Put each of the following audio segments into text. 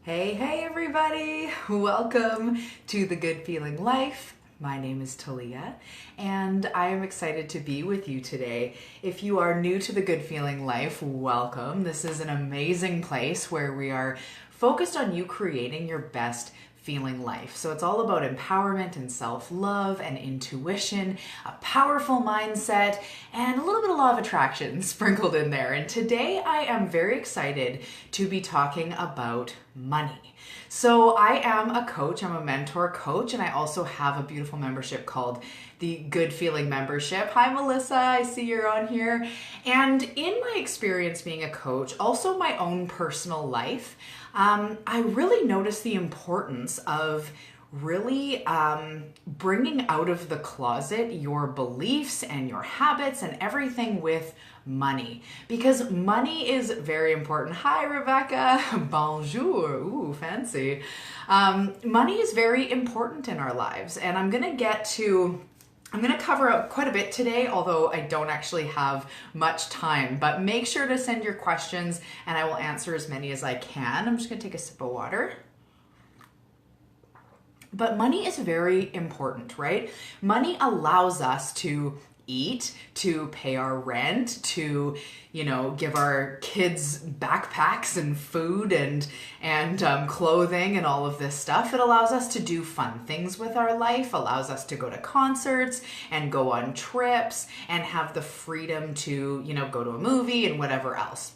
Hey everybody! Welcome to The Good Feeling Life. My name is Talia, and I am excited to be with you today. If you are new to The Good Feeling Life, welcome. This is an amazing place where we are focused on you creating your best feeling life. So it's all about empowerment and self-love and intuition, a powerful mindset, and a little bit of law of attraction sprinkled in there. And today I am very excited to be talking about money. So I am a coach, I'm a mentor coach, and I also have a beautiful membership called the Good Feeling Membership. Hi Melissa, I see you're on here. And in my experience being a coach, also my own personal life, I really noticed the importance of really bringing out of the closet your beliefs and your habits and everything with money, because money is very important. Hi Rebecca, bonjour, ooh, fancy. Money is very important in our lives, and I'm gonna cover up quite a bit today, although I don't actually have much time, but make sure to send your questions and I will answer as many as I can. I'm just gonna take a sip of water. But money is very important, right? Money allows us to eat, to pay our rent, to, give our kids backpacks and food and clothing and all of this stuff. It allows us to do fun things with our life, allows us to go to concerts and go on trips and have the freedom to, go to a movie and whatever else.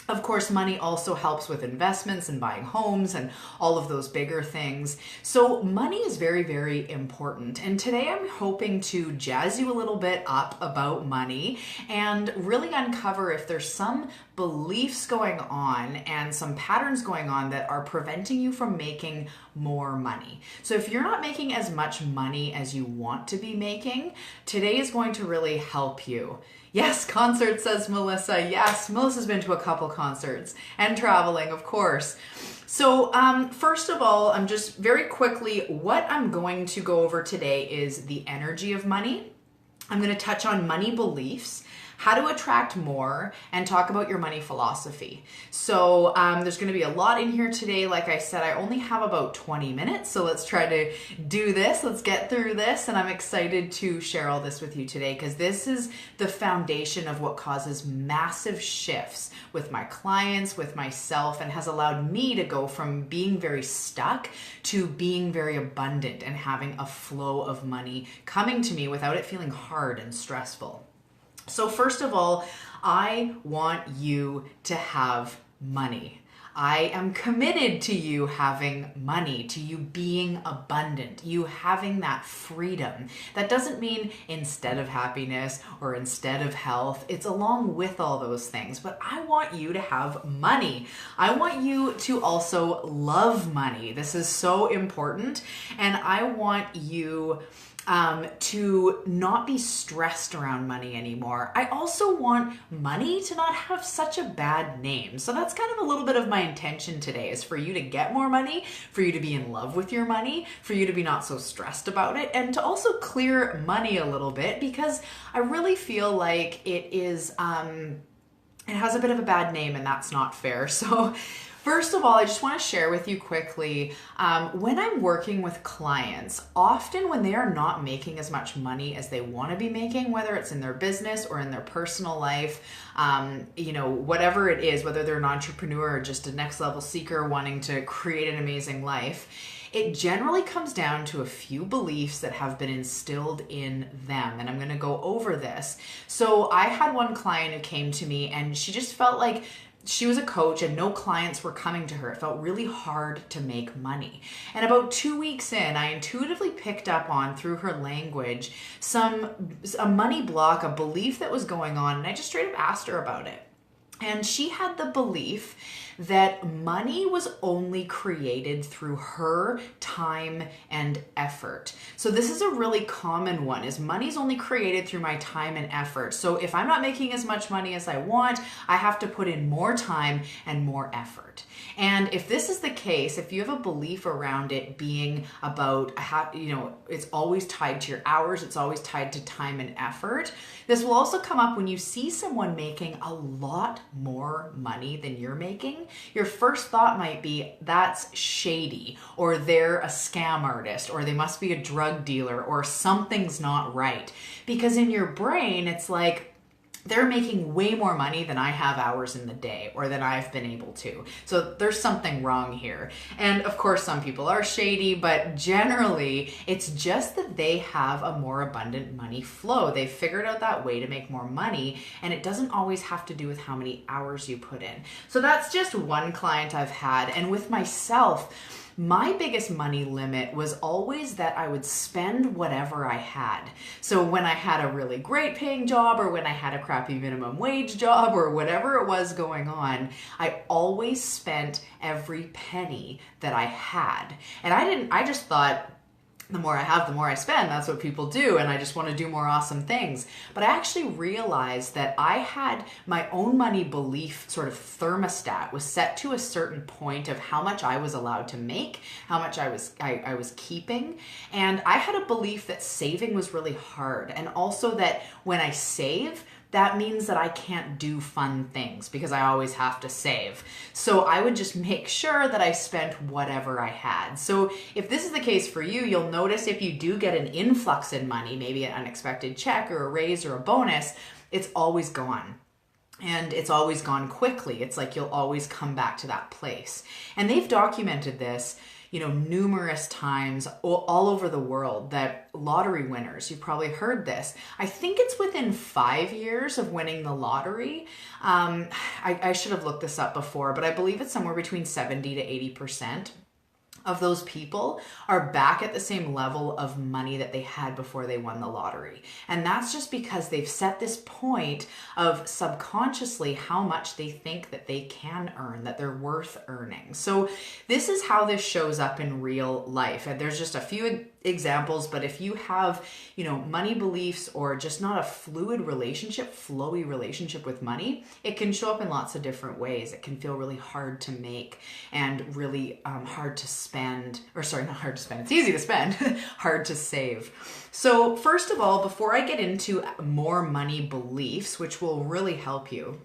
Of course, money also helps with investments and buying homes and all of those bigger things. So money is very, very important. And today I'm hoping to jazz you a little bit up about money and really uncover if there's some beliefs going on and some patterns going on that are preventing you from making more money. So if you're not making as much money as you want to be making, today is going to really help you. Yes, concerts, says Melissa. Yes, Melissa's been to a couple concerts and traveling, of course. So first of all, I'm just very quickly, what I'm going to go over today is the energy of money. I'm going to touch on money beliefs, how to attract more, and talk about your money philosophy. So there's going to be a lot in here today. Like I said, I only have about 20 minutes, so let's try to do this. Let's get through this, and I'm excited to share all this with you today because this is the foundation of what causes massive shifts with my clients, with myself, and has allowed me to go from being very stuck to being very abundant and having a flow of money coming to me without it feeling hard and stressful. So first of all, I want you to have money. I am committed to you having money, to you being abundant, you having that freedom. That doesn't mean instead of happiness or instead of health. It's along with all those things. But I want you to have money. I want you to also love money. This is so important. And I want you to not be stressed around money anymore. I also want money to not have such a bad name. So that's kind of a little bit of my intention today, is for you to get more money, for you to be in love with your money, for you to be not so stressed about it, and to also clear money a little bit, because I really feel like it has a bit of a bad name, and that's not fair. So first of all, I just want to share with you quickly, when I'm working with clients, often when they are not making as much money as they want to be making, whether it's in their business or in their personal life, whatever it is, whether they're an entrepreneur or just a next level seeker wanting to create an amazing life, it generally comes down to a few beliefs that have been instilled in them. And I'm going to go over this. So I had one client who came to me and she just felt like she was a coach and no clients were coming to her. It felt really hard to make money. And about 2 weeks in, I intuitively picked up on, through her language, a money block, a belief that was going on. And I just straight up asked her about it. And she had the belief that money was only created through her time and effort. So this is a really common one, is money's only created through my time and effort. So if I'm not making as much money as I want, I have to put in more time and more effort. And if this is the case, if you have a belief around it being about, it's always tied to your hours, it's always tied to time and effort, this will also come up when you see someone making a lot more money than you're making. your first thought might be, that's shady, or they're a scam artist, or they must be a drug dealer, or something's not right. Because in your brain, it's like, they're making way more money than I have hours in the day, or than I've been able to. So there's something wrong here. And of course, some people are shady, but generally it's just that they have a more abundant money flow. They've figured out that way to make more money, and it doesn't always have to do with how many hours you put in. So that's just one client I've had. And with myself, my biggest money limit was always that I would spend whatever I had. So when I had a really great paying job, or when I had a crappy minimum wage job, or whatever it was going on, I always spent every penny that I had. And I just thought, the more I have, the more I spend. That's what people do, and I just want to do more awesome things. But I actually realized that I had my own money belief sort of thermostat was set to a certain point of how much I was allowed to make, how much I was keeping, and I had a belief that saving was really hard, and also that when I save, that means that I can't do fun things because I always have to save. So I would just make sure that I spent whatever I had. So if this is the case for you, you'll notice if you do get an influx in money, maybe an unexpected check or a raise or a bonus, it's always gone. And it's always gone quickly. It's like you'll always come back to that place. And they've documented this, numerous times all over the world, that lottery winners, you've probably heard this. I think it's within 5 years of winning the lottery. I should have looked this up before, but I believe it's somewhere between 70 to 80% of those people are back at the same level of money that they had before they won the lottery. And that's just because they've set this point of subconsciously how much they think that they can earn, that they're worth earning. So this is how this shows up in real life. And there's just a few examples, but if you have, money beliefs, or just not a fluid relationship, flowy relationship with money, it can show up in lots of different ways. It can feel really hard to make and really hard to spend, or sorry, not hard to spend. It's easy to spend, hard to save. So first of all, before I get into more money beliefs, which will really help you,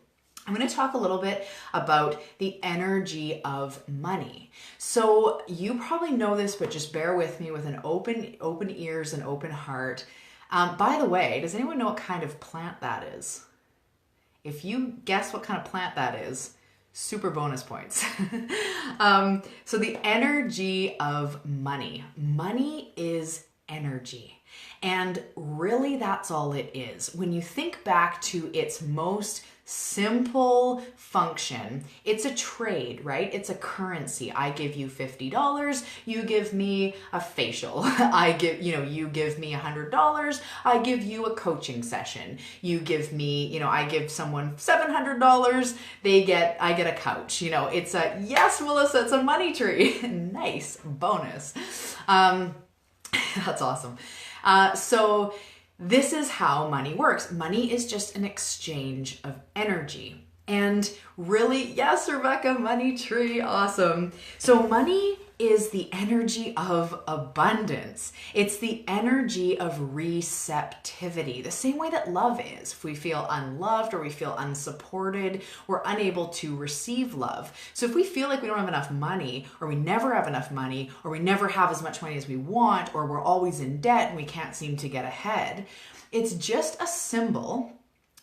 I'm going to talk a little bit about the energy of money. So you probably know this, but just bear with me with an open ears and open heart. By the way, does anyone know what kind of plant that is? If you guess what kind of plant that is, super bonus points. So the energy of money. Money is energy. And really that's all it is. When you think back to its most simple function, it's a trade, right? It's a currency. I give you $50, you give me a facial. You give me $100, I give you a coaching session. You give me, I give someone $700, I get a couch. It's a, yes, Melissa, it's a money tree. Nice bonus. That's awesome. So this is how money works. Money is just an exchange of energy. And really, yes, Rebecca, money tree, awesome. So money is the energy of abundance. It's the energy of receptivity, the same way that love is. If we feel unloved or we feel unsupported, we're unable to receive love. So if we feel like we don't have enough money, or we never have enough money, or we never have as much money as we want, or we're always in debt and we can't seem to get ahead, it's just a symbol.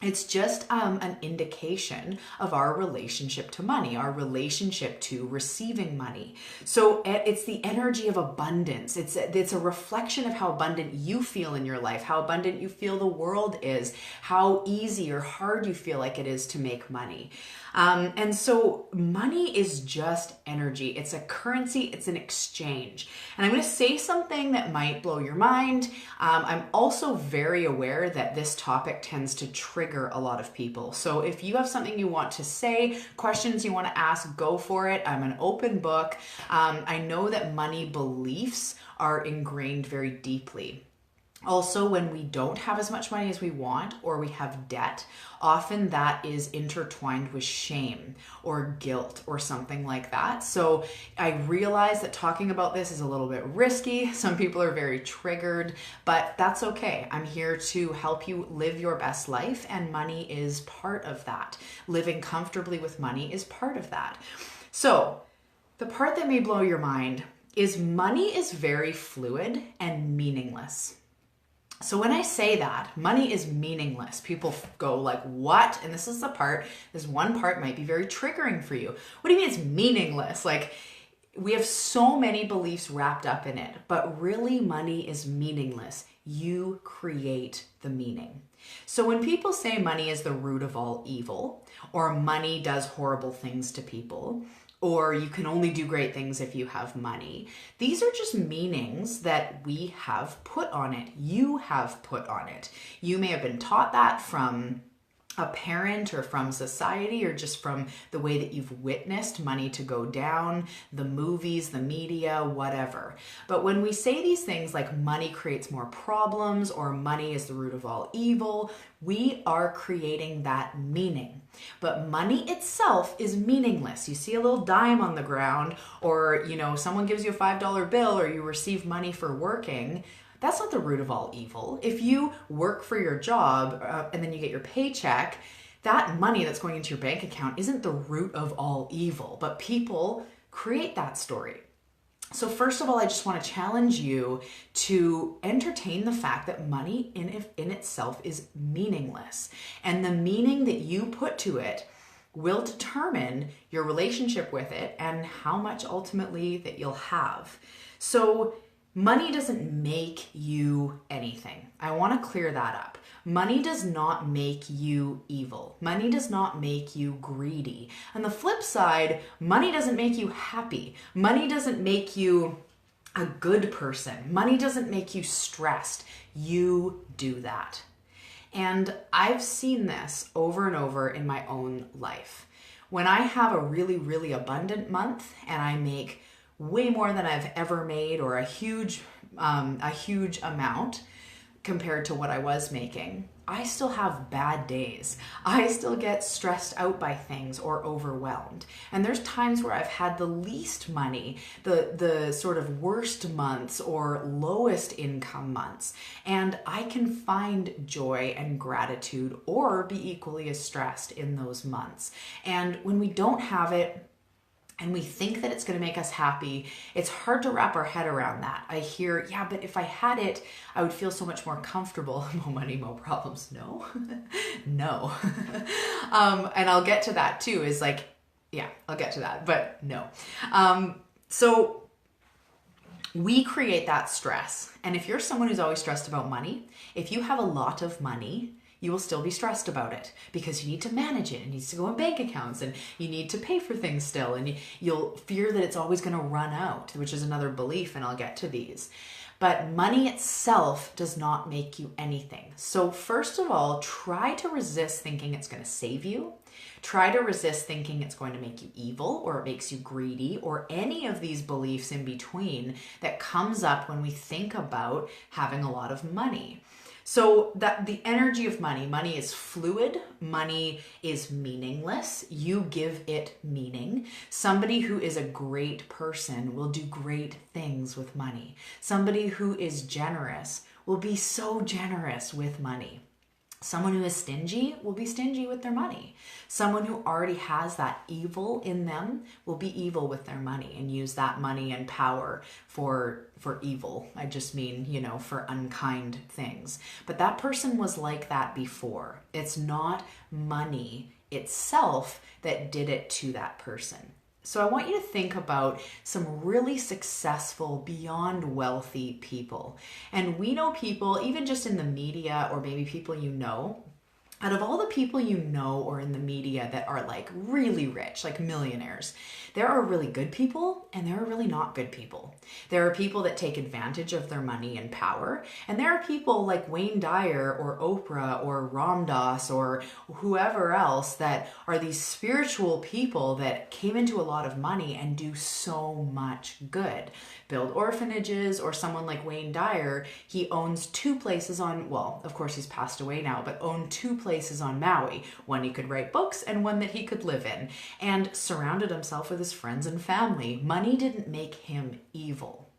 It's just an indication of our relationship to money, our relationship to receiving money. So it's the energy of abundance. It's a reflection of how abundant you feel in your life, how abundant you feel the world is, how easy or hard you feel like it is to make money. And so money is just energy. It's a currency. It's an exchange. And I'm going to say something that might blow your mind. I'm also very aware that this topic tends to trigger a lot of people. So if you have something you want to say, questions you want to ask, go for it. I'm an open book. I know that money beliefs are ingrained very deeply. Also, when we don't have as much money as we want, or we have debt, often that is intertwined with shame or guilt or something like that. So I realize that talking about this is a little bit risky. Some people are very triggered, but that's okay. I'm here to help you live your best life, and money is part of that. Living comfortably with money is part of that. So the part that may blow your mind is money is very fluid and meaningless. So when I say that, money is meaningless, people go like, what? And this one part might be very triggering for you. What do you mean it's meaningless? Like, we have so many beliefs wrapped up in it, but really money is meaningless. You create the meaning. So when people say money is the root of all evil, or money does horrible things to people, or you can only do great things if you have money, these are just meanings that we have put on it. You have put on it. You may have been taught that from a parent or from society or just from the way that you've witnessed money to go down, the movies, the media, whatever. But when we say these things like money creates more problems or money is the root of all evil, we are creating that meaning. But money itself is meaningless. You see a little dime on the ground, or someone gives you a $5 bill, or you receive money for working. That's not the root of all evil. If you work for your job and then you get your paycheck, that money that's going into your bank account isn't the root of all evil, but people create that story. So first of all, I just want to challenge you to entertain the fact that money in itself is meaningless. And the meaning that you put to it will determine your relationship with it and how much ultimately that you'll have. So money doesn't make you anything. I want to clear that up. Money does not make you evil. Money does not make you greedy. On the flip side, money doesn't make you happy. Money doesn't make you a good person. Money doesn't make you stressed. You do that. And I've seen this over and over in my own life. When I have a really, really abundant month and I make way more than I've ever made, or a huge amount compared to what I was making, I still have bad days. I still get stressed out by things or overwhelmed. And there's times where I've had the least money, the sort of worst months or lowest income months, and I can find joy and gratitude or be equally as stressed in those months. And when we don't have it, and we think that it's going to make us happy, it's hard to wrap our head around that. I hear, yeah, but if I had it, I would feel so much more comfortable. No money, no problems. No, no. And I'll get to that too, is like, yeah, I'll get to that, but no. So we create that stress. And if you're someone who's always stressed about money, if you have a lot of money, you will still be stressed about it because you need to manage it. It needs to go in bank accounts and you need to pay for things still. And you'll fear that it's always going to run out, which is another belief, and I'll get to these. But money itself does not make you anything. So first of all, try to resist thinking it's going to save you. Try to resist thinking it's going to make you evil or it makes you greedy or any of these beliefs in between that comes up when we think about having a lot of money. So that the energy of money is fluid, money is meaningless. You give it meaning. Somebody who is a great person will do great things with money. Somebody who is generous will be so generous with money. Someone who is stingy will be stingy with their money. Someone who already has that evil in them will be evil with their money and use that money and power for evil. I just mean, for unkind things. But that person was like that before. It's not money itself that did it to that person. So I want you to think about some really successful, beyond wealthy people. And we know people, even just in the media or maybe people out of all the people or in the media that are like really rich, like millionaires, there are really good people and there are really not good people. There are people that take advantage of their money and power. And there are people like Wayne Dyer or Oprah or Ram Dass or whoever else that are these spiritual people that came into a lot of money and do so much good. Build orphanages, or someone like Wayne Dyer, he owns 2 places of course he's passed away now, but owned 2 places on Maui. One he could write books and one that he could live in, and surrounded himself with his friends and family. Money didn't make him evil.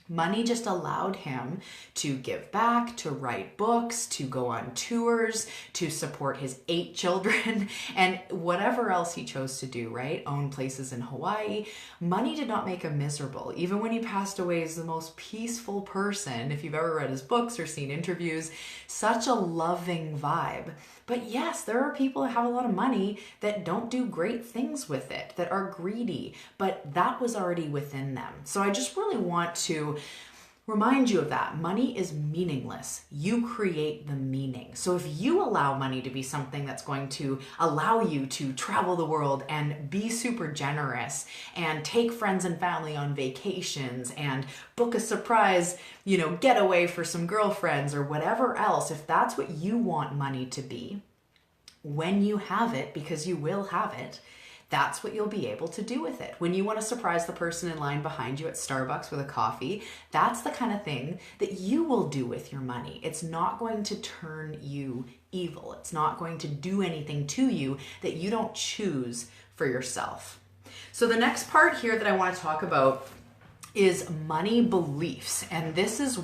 Money just allowed him to give back, to write books, to go on tours, to support his 8 children, and whatever else he chose to do, right? Own places in Hawaii. Money did not make him miserable. Even when he passed away, he's the most peaceful person. If you've ever read his books or seen interviews, such a loving vibe. But yes, there are people that have a lot of money that don't do great things with it, that are greedy, but that was already within them. So I just really want to remind you of that. Money is meaningless. You create the meaning. So if you allow money to be something that's going to allow you to travel the world and be super generous and take friends and family on vacations and book a surprise, getaway for some girlfriends or whatever else, if that's what you want money to be, when you have it, because you will have it, that's what you'll be able to do with it. When you want to surprise the person in line behind you at Starbucks with a coffee, that's the kind of thing that you will do with your money. It's not going to turn you evil. It's not going to do anything to you that you don't choose for yourself. So the next part here that I want to talk about is money beliefs. And this is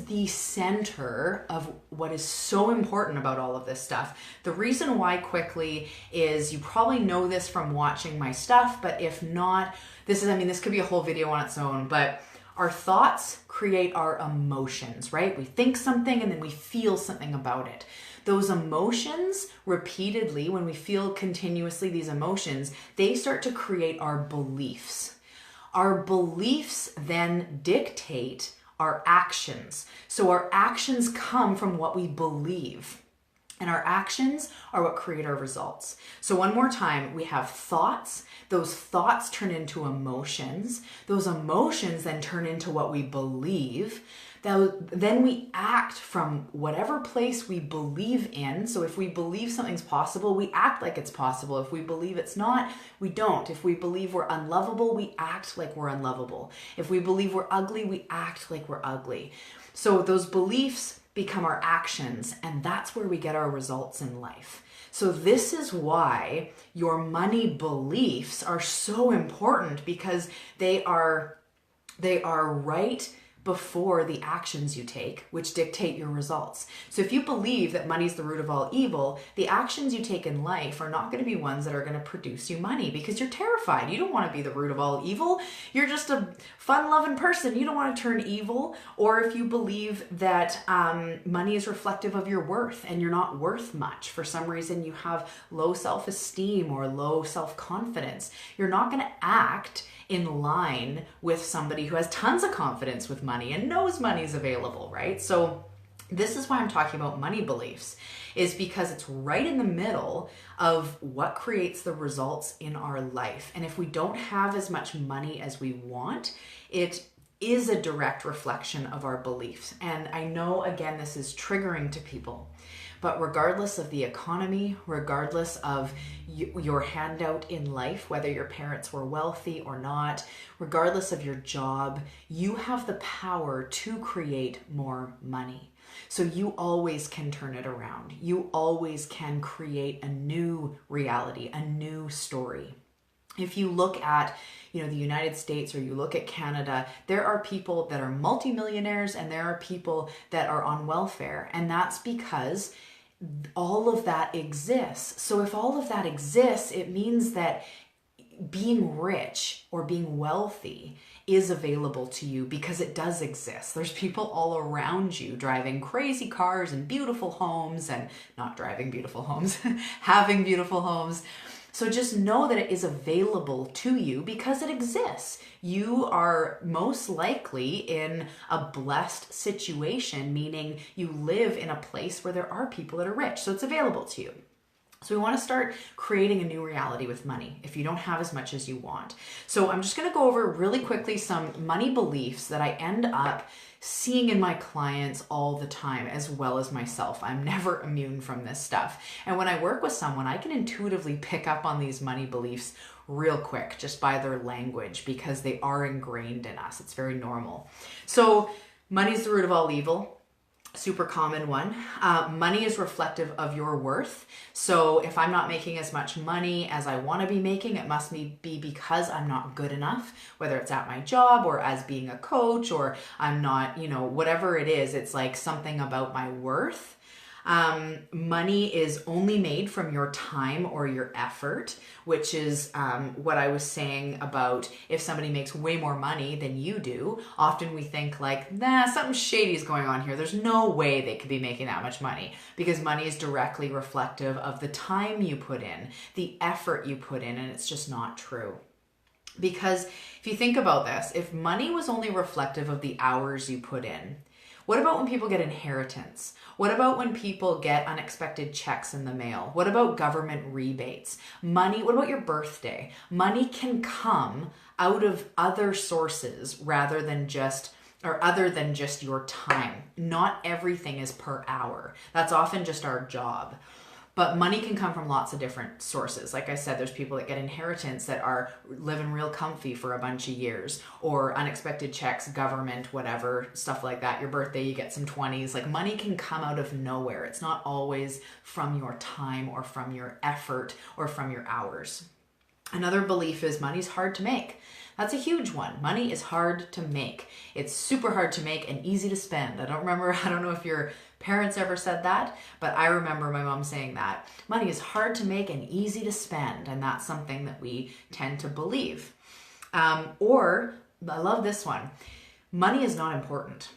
the center of what is so important about all of this stuff. The reason why quickly is you probably know this from watching my stuff, but if not, this could be a whole video on its own, but our thoughts create our emotions, right? We think something and then we feel something about it. Those emotions repeatedly, when we feel continuously these emotions, they start to create our beliefs. Our beliefs then dictate our actions. So our actions come from what we believe. And our actions are what create our results. So one more time, we have thoughts. Those thoughts turn into emotions. Those emotions then turn into what we believe. Then we act from whatever place we believe in. So if we believe something's possible, we act like it's possible. If we believe it's not, we don't. If we believe we're unlovable, we act like we're unlovable. If we believe we're ugly, we act like we're ugly. So those beliefs become our actions, and that's where we get our results in life. So this is why your money beliefs are so important, because they are right before the actions you take, which dictate your results. So if you believe that money is the root of all evil, the actions you take in life are not going to be ones that are going to produce you money, because you're terrified. You don't want to be the root of all evil. You're just a fun-loving person. You don't want to turn evil. Or if you believe that money is reflective of your worth and you're not worth much, for some reason you have low self-esteem or low self-confidence, you're not going to act in line with somebody who has tons of confidence with money and knows money's available, right? So this is why I'm talking about money beliefs, is because it's right in the middle of what creates the results in our life. And if we don't have as much money as we want, it is a direct reflection of our beliefs. And I know, again, this is triggering to people. But regardless of the economy, regardless of your handout in life, whether your parents were wealthy or not, regardless of your job, you have the power to create more money. So you always can turn it around. You always can create a new reality, a new story. If you look at the United States, or you look at Canada, there are people that are multimillionaires and there are people that are on welfare. And that's because all of that exists. So if all of that exists, it means that being rich or being wealthy is available to you, because it does exist. There's people all around you driving crazy cars and beautiful homes, and not driving beautiful homes, having beautiful homes. So just know that it is available to you because it exists. You are most likely in a blessed situation, meaning you live in a place where there are people that are rich. So it's available to you. So we want to start creating a new reality with money if you don't have as much as you want. So I'm just going to go over really quickly some money beliefs that I end up seeing in my clients all the time, as well as myself. I'm never immune from this stuff. And when I work with someone, I can intuitively pick up on these money beliefs real quick just by their language, because they are ingrained in us. It's very normal. So money is the root of all evil. super common one. Money is reflective of your worth. So if I'm not making as much money as I want to be making, it must be because I'm not good enough, whether it's at my job or as being a coach, or I'm not, whatever it is, it's like something about my worth. Money is only made from your time or your effort, which is what I was saying about if somebody makes way more money than you do. Often we think like, nah, something shady is going on here. There's no way they could be making that much money, because money is directly reflective of the time you put in, the effort you put in, and it's just not true. Because if you think about this, if money was only reflective of the hours you put in, what about when people get inheritance? What about when people get unexpected checks in the mail? What about government rebates? Money, what about your birthday? Money can come out of other sources other than just your time. Not everything is per hour. That's often just our job. But money can come from lots of different sources. Like I said, there's people that get inheritance that are living real comfy for a bunch of years, or unexpected checks, government, whatever, stuff like that. Your birthday, you get some 20s. Like, money can come out of nowhere. It's not always from your time or from your effort or from your hours. Another belief is money's hard to make. That's a huge one. Money is hard to make. It's super hard to make and easy to spend. I don't know if your parents ever said that, but I remember my mom saying that. Money is hard to make and easy to spend, and that's something that we tend to believe. Or, I love this one, money is not important.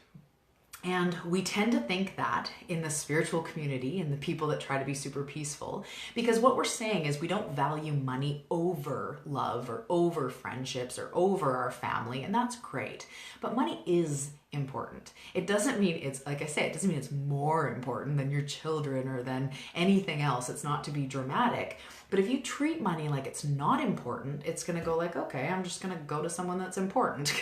And we tend to think that in the spiritual community and the people that try to be super peaceful, because what we're saying is we don't value money over love or over friendships or over our family, and that's great. But money is important. It doesn't mean it's, like I say, it doesn't mean it's more important than your children or than anything else. It's not to be dramatic. But if you treat money like it's not important, it's going to go like, okay, I'm just going to go to someone that's important,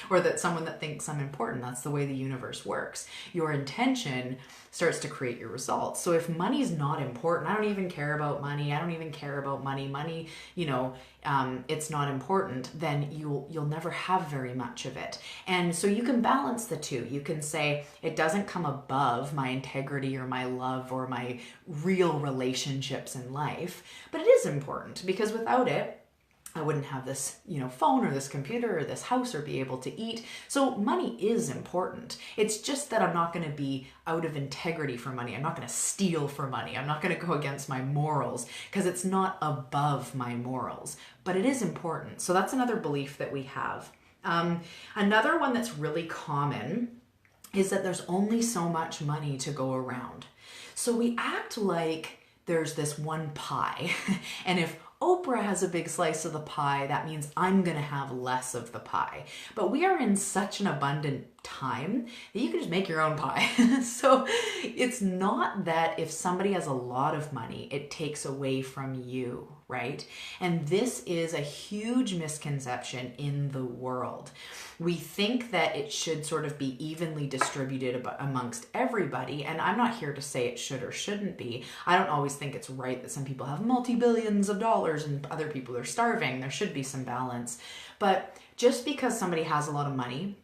or that someone that thinks I'm important. That's the way the universe works. Your intention starts to create your results. So if money's not important, I don't even care about money. I don't even care about money. Money, it's not important, then you'll never have very much of it. And so you can balance the two. You can say it doesn't come above my integrity or my love or my real relationships in life, but it is important, because without it, I wouldn't have this, phone or this computer or this house or be able to eat. So money is important. It's just that I'm not going to be out of integrity for money. I'm not going to steal for money. I'm not going to go against my morals, because it's not above my morals, but it is important. So that's another belief that we have. Another one that's really common is that there's only so much money to go around. So we act like there's this one pie, and if Oprah has a big slice of the pie, that means I'm going to have less of the pie. But we are in such an abundant time that you can just make your own pie. So it's not that if somebody has a lot of money, it takes away from you, right? And this is a huge misconception in the world. We think that it should sort of be evenly distributed amongst everybody, and I'm not here to say it should or shouldn't be. I don't always think it's right that some people have multi-billions of dollars and other people are starving. There should be some balance. But just because somebody has a lot of money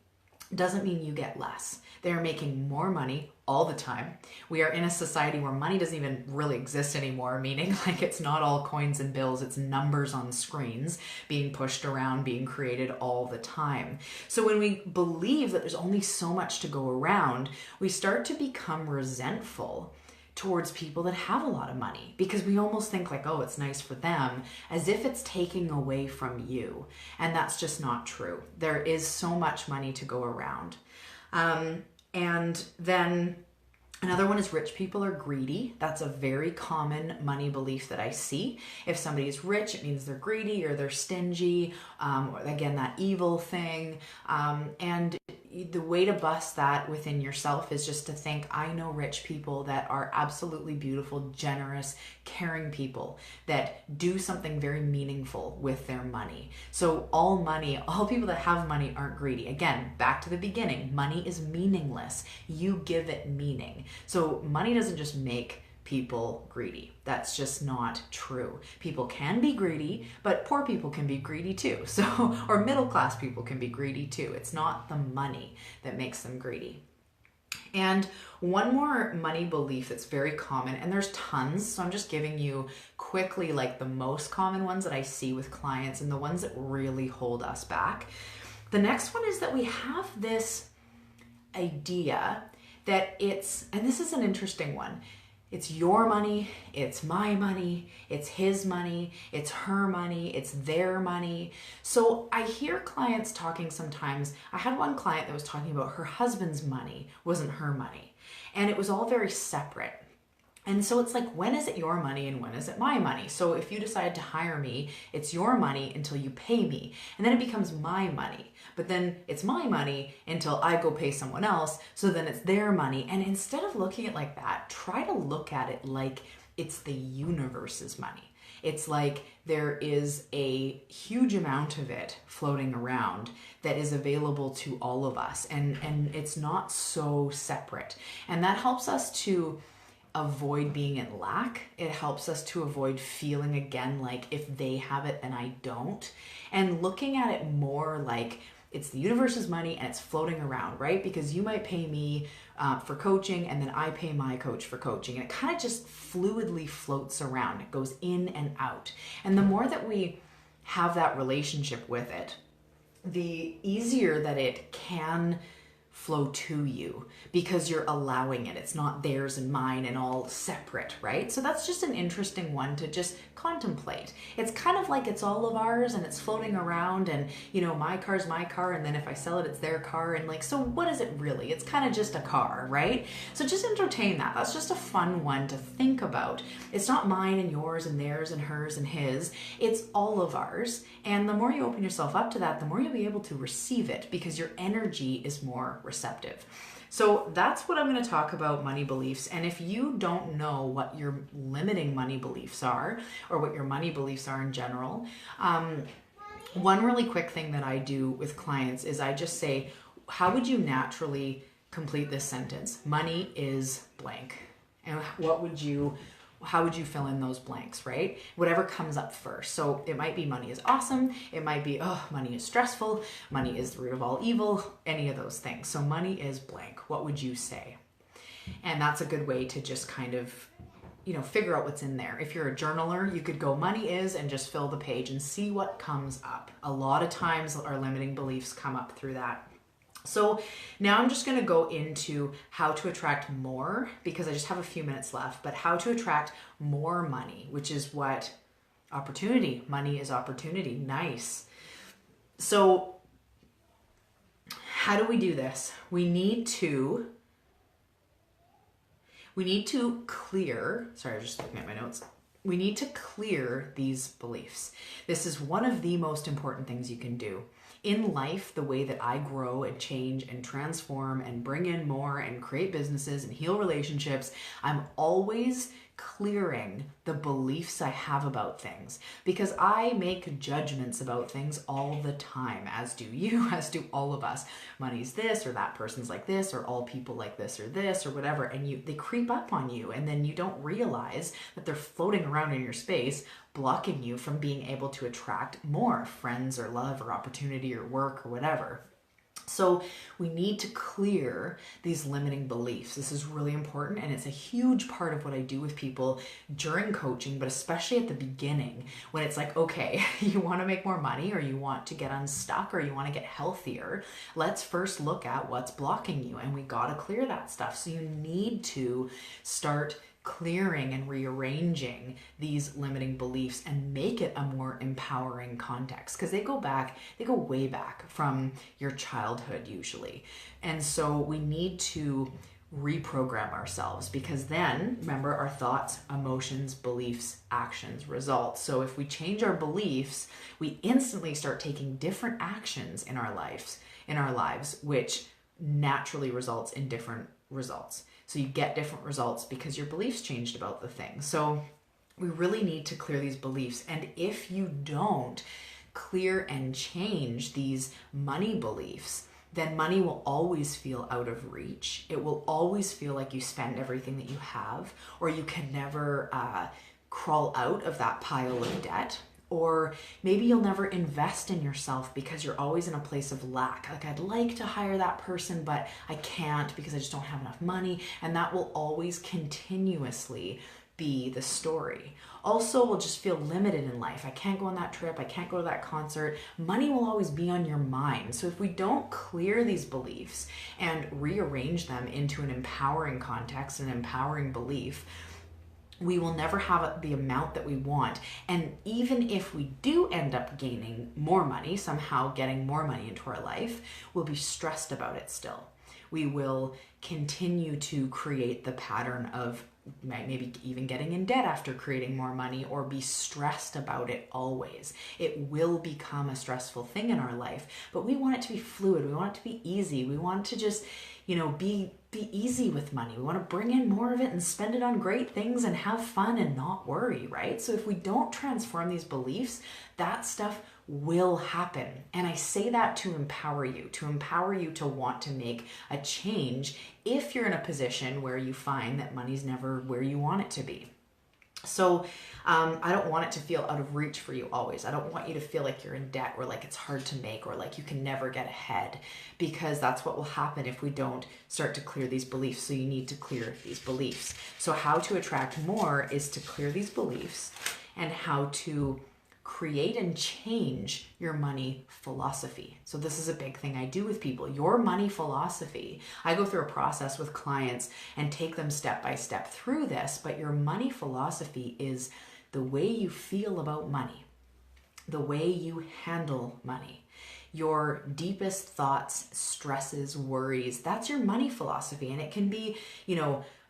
doesn't mean you get less. They're making more money all the time. We are in a society where money doesn't even really exist anymore, meaning like it's not all coins and bills, it's numbers on screens being pushed around, being created all the time. So when we believe that there's only so much to go around, we start to become resentful towards people that have a lot of money, because we almost think like, oh, it's nice for them, as if it's taking away from you. And that's just not true. There is so much money to go around. And then another one is rich people are greedy. That's a very common money belief that I see. If somebody is rich, it means they're greedy or they're stingy. Or again, that evil thing. And the way to bust that within yourself is just to think, I know rich people that are absolutely beautiful, generous, caring people that do something very meaningful with their money. So all people that have money aren't greedy. Again, back to the beginning, money is meaningless. You give it meaning. So money doesn't just make people greedy. That's just not true. People can be greedy, but poor people can be greedy too. So, or middle class people can be greedy too. It's not the money that makes them greedy. And one more money belief that's very common, and there's tons, so I'm just giving you quickly like the most common ones that I see with clients and the ones that really hold us back. The next one is that we have this idea that and this is an interesting one, it's your money, it's my money, it's his money, it's her money, it's their money. So I hear clients talking sometimes. I had one client that was talking about her husband's money wasn't her money, and it was all very separate. And so it's like, when is it your money and when is it my money? So if you decide to hire me, it's your money until you pay me. And then it becomes my money. But then it's my money until I go pay someone else. So then it's their money. And instead of looking at it like that, try to look at it like it's the universe's money. It's like there is a huge amount of it floating around that is available to all of us. And it's not so separate. And that helps us to avoid being in lack. It helps us to avoid feeling again like if they have it and I don't, and looking at it more like it's the universe's money and it's floating around, right? Because you might pay me for coaching and then I pay my coach for coaching, and it kind of just fluidly floats around. It goes in and out. And the more that we have that relationship with it, the easier that it can flow to you, because you're allowing it. It's not theirs and mine and all separate, right? So that's just an interesting one to just contemplate. It's kind of like it's all of ours and it's floating around, and my car's my car, and then if I sell it, it's their car, and like, so what is it really? It's kind of just a car, right? So just entertain that. That's just a fun one to think about. It's not mine and yours and theirs and hers and his. It's all of ours. And the more you open yourself up to that, the more you'll be able to receive it, because your energy is more receptive. So that's what I'm going to talk about, money beliefs. And if you don't know what your limiting money beliefs are, or what your money beliefs are in general, one really quick thing that I do with clients is I just say, how would you naturally complete this sentence? Money is blank. And how would you fill in those blanks, right? Whatever comes up first. So it might be money is awesome. It might be, money is stressful. Money is the root of all evil. Any of those things. So money is blank. What would you say? And that's a good way to just kind of, figure out what's in there. If you're a journaler, you could go money is and just fill the page and see what comes up. A lot of times our limiting beliefs come up through that. So now I'm just going to go into how to attract more, because I just have a few minutes left, but how to attract more money, which is what opportunity. Money is opportunity. Nice. So how do we do this? We need to clear, sorry, I was just looking at my notes. We need to clear these beliefs. This is one of the most important things you can do. In life, the way that I grow and change and transform and bring in more and create businesses and heal relationships, I'm always clearing the beliefs I have about things, because I make judgments about things all the time, as do you, as do all of us. Money's this, or that person's like this, or all people like this or whatever, and they creep up on you, and then you don't realize that they're floating around in your space, blocking you from being able to attract more friends or love or opportunity or work or whatever. So we need to clear these limiting beliefs. This is really important, and it's a huge part of what I do with people during coaching, but especially at the beginning, when it's like, okay, you want to make more money, or you want to get unstuck, or you want to get healthier. Let's first look at what's blocking you, and we got to clear that stuff. So you need to start clearing and rearranging these limiting beliefs and make it a more empowering context, because they go way back from your childhood usually. And so we need to reprogram ourselves, because then remember, our thoughts, emotions, beliefs, actions, results. So if we change our beliefs, we instantly start taking different actions in our lives, which naturally results in different results. So you get different results because your beliefs changed about the thing. So we really need to clear these beliefs. And if you don't clear and change these money beliefs, then money will always feel out of reach. It will always feel like you spend everything that you have, or you can never crawl out of that pile of debt, Or maybe you'll never invest in yourself because you're always in a place of lack. Like, I'd like to hire that person, but I can't because I just don't have enough money. And that will always continuously be the story. Also, we'll just feel limited in life. I can't go on that trip. I can't go to that concert. Money will always be on your mind. So if we don't clear these beliefs and rearrange them into an empowering context, an empowering belief, we will never have the amount that we want. And even if we do end up gaining more money, somehow getting more money into our life, we'll be stressed about it still. We will continue to create the pattern of maybe even getting in debt after creating more money, or be stressed about it always. It will become a stressful thing in our life, but we want it to be fluid. We want it to be easy. We want to just, be easy with money. We want to bring in more of it and spend it on great things and have fun and not worry, right? So if we don't transform these beliefs, that stuff will happen. And I say that to empower you to want to make a change if you're in a position where you find that money's never where you want it to be. So I don't want it to feel out of reach for you always. I don't want you to feel like you're in debt, or like it's hard to make, or like you can never get ahead, because that's what will happen if we don't start to clear these beliefs. So you need to clear these beliefs. So how to attract more is to clear these beliefs, and how to create and change your money philosophy. So this is a big thing I do with people. Your money philosophy. I go through a process with clients and take them step by step through this, but your money philosophy is the way you feel about money, the way you handle money, your deepest thoughts, stresses, worries. That's your money philosophy. And it can be,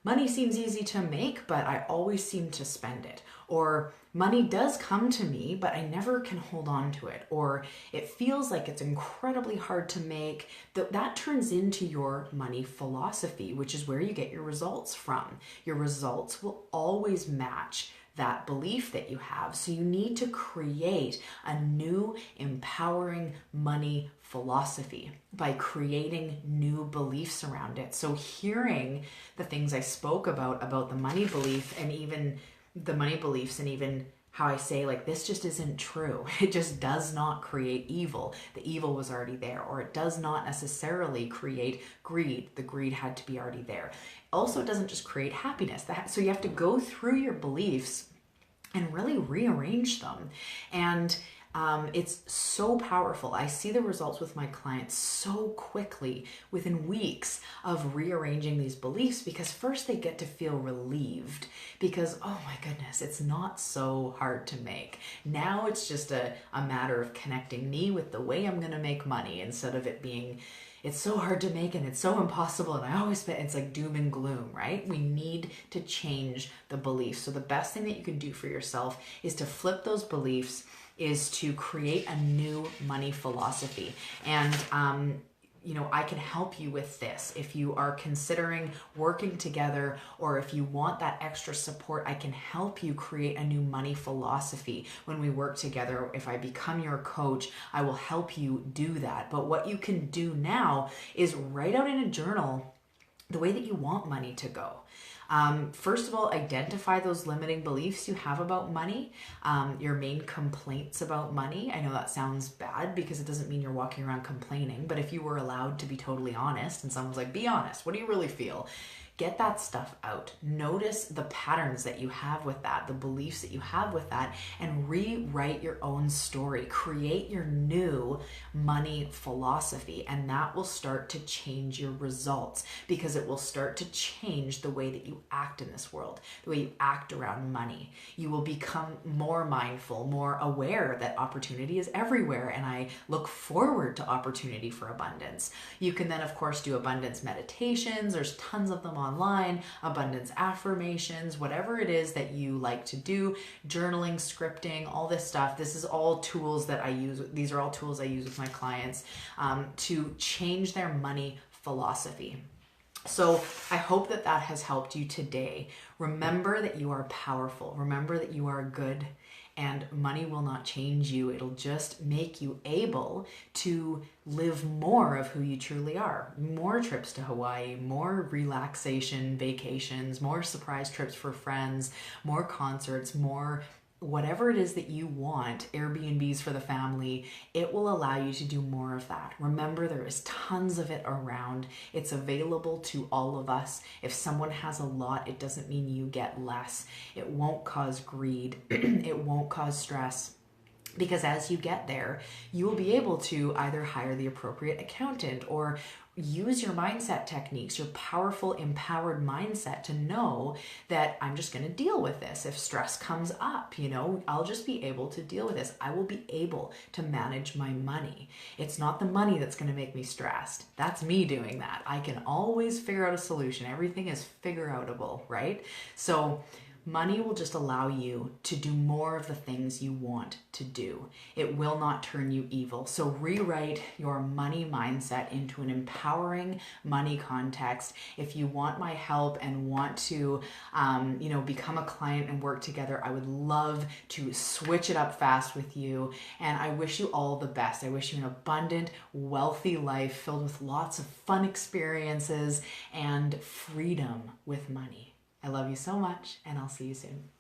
money seems easy to make, but I always seem to spend it. Or money does come to me, but I never can hold on to it. Or it feels like it's incredibly hard to make. That turns into your money philosophy, which is where you get your results from. Your results will always match that belief that you have. So you need to create a new empowering money philosophy by creating new beliefs around it. So hearing the things I spoke about the money belief, and even the money beliefs, and even how I say, like, this just isn't true. It just does not create evil. The evil was already there. Or it does not necessarily create greed. The greed had to be already there. Also, it doesn't just create happiness. So you have to go through your beliefs and really rearrange them. And it's so powerful. I see the results with my clients so quickly within weeks of rearranging these beliefs, because first they get to feel relieved because, oh my goodness, it's not so hard to make. Now it's just a matter of connecting me with the way I'm going to make money, instead of it being, it's so hard to make and it's so impossible and I always bet it's like doom and gloom, right? We need to change the beliefs. So the best thing that you can do for yourself is to flip those beliefs, is to create a new money philosophy. And I can help you with this. If you are considering working together, or if you want that extra support, I can help you create a new money philosophy. When we work together, if I become your coach, I will help you do that. But what you can do now is write out in a journal the way that you want money to go. First of all, identify those limiting beliefs you have about money, your main complaints about money. I know that sounds bad because it doesn't mean you're walking around complaining, but if you were allowed to be totally honest and someone's like, be honest, what do you really feel? Get that stuff out. Notice the patterns that you have with that, the beliefs that you have with that, and rewrite your own story. Create your new money philosophy, and that will start to change your results, because it will start to change the way that you act in this world, the way you act around money. You will become more mindful, more aware that opportunity is everywhere, and I look forward to opportunity for abundance. You can then, of course, do abundance meditations. There's tons of them online, abundance affirmations, whatever it is that you like to do, journaling, scripting, all this stuff. This is all tools that I use. These are all tools I use with my clients to change their money philosophy. So I hope that that has helped you today. Remember that you are powerful. Remember that you are good, and money will not change you. It'll just make you able to live more of who you truly are. More trips to Hawaii, more relaxation, vacations, more surprise trips for friends, more concerts, more whatever it is that you want, Airbnbs for the family, it will allow you to do more of that. Remember, there is tons of it around. It's available to all of us. If someone has a lot, it doesn't mean you get less. It won't cause greed. It won't cause stress. Because as you get there, you will be able to either hire the appropriate accountant or use your mindset techniques, your powerful, empowered mindset to know that I'm just going to deal with this. If stress comes up, I'll just be able to deal with this. I will be able to manage my money. It's not the money that's going to make me stressed. That's me doing that. I can always figure out a solution. Everything is figure outable, right? So money will just allow you to do more of the things you want to do. It will not turn you evil. So rewrite your money mindset into an empowering money context. If you want my help and want to, become a client and work together, I would love to switch it up fast with you. And I wish you all the best. I wish you an abundant, wealthy life filled with lots of fun experiences and freedom with money. I love you so much, and I'll see you soon.